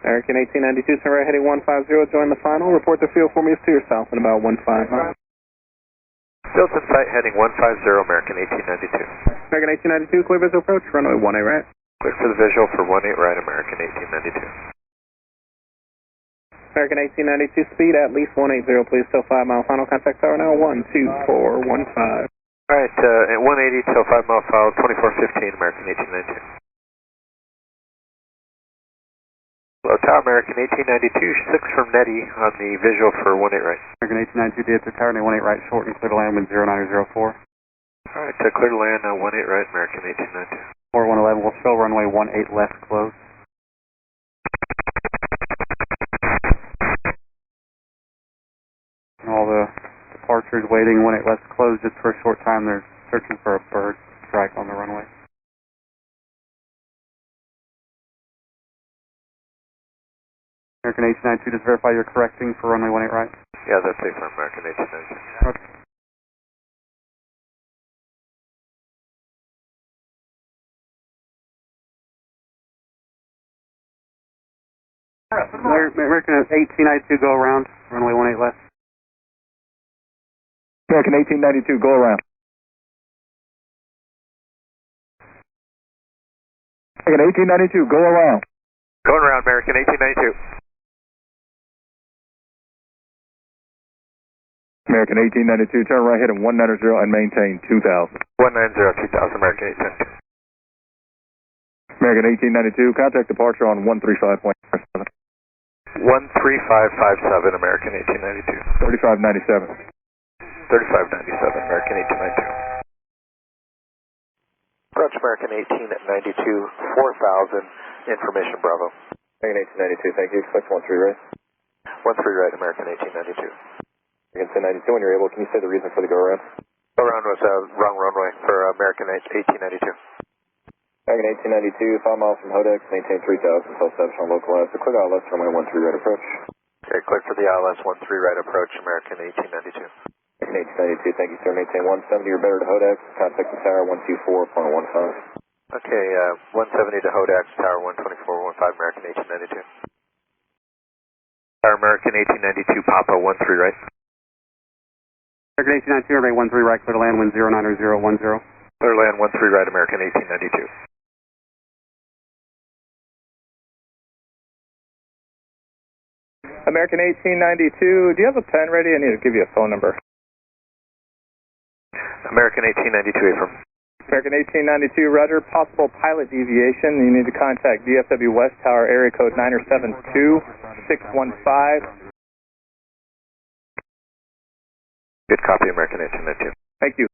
American 1892, Sunrise heading 150, join the final. Report the field for me is to your south in about 15 miles. Field's in sight heading 150, American 1892. American 1892, clear visual approach, runway 18 right. Clear for the visual for 18 right, American 1892. American 1892, speed at least 180, please, till 5 mile. Final contact tower now, 12415. Alright, at 180 till 5 mile file, 2415, American 1892. Hello, Tower, American 1892, 6 from Nettie on the visual for 18 right. American 1892, DFW Tower, 18 right, short and clear to land, wind 09004. Alright, clear to land, 18 right, American 1892. 4111, we'll show runway 18 left closed. All the departures waiting, 18 left's closed just for a short time. They're searching for a bird strike on the runway. American 1892, just verify you're correcting for runway 18 right. Yeah, that's safe for American 1892. Okay. American 1892, go around, runway 18 left. American 1892, go around. American 1892, go around. Going around, American 1892. American 1892, turn right heading 190 and maintain 2000. 190, 2000, American 1892. American 1892, contact departure on 135.7. 13557, American 1892. 3597. 3597, American 1892. Approach American 1892, 4000, information Bravo. American 1892, thank you. Expect 13 right. 13 right, American 1892. American 1092, when you're able, can you say the reason for the go-around? Go-around was wrong runway for American 1892. American 1892, 5 miles from Hodex, maintain 3000 until establish on localized. So clear ILS, runway 13 right approach. Okay, clear for the ILS 13 right approach, American 1892. American 1892, thank you, sir. Maintain 170 or better to Hodex. Contact the tower 124.15. Okay, 170 to Hodex, tower 124.15, American 1892. Tower American 1892, Papa 13 right. American 1892, runway 13 right, clear to land, wind 09010. Clear land 13 right, American 1892. American 1892, do you have a pen ready? I need to give you a phone number. American 1892, from American 1892, Roger. Possible pilot deviation. You need to contact DFW West Tower, area code 972-615. good copy, American 1892. Thank you.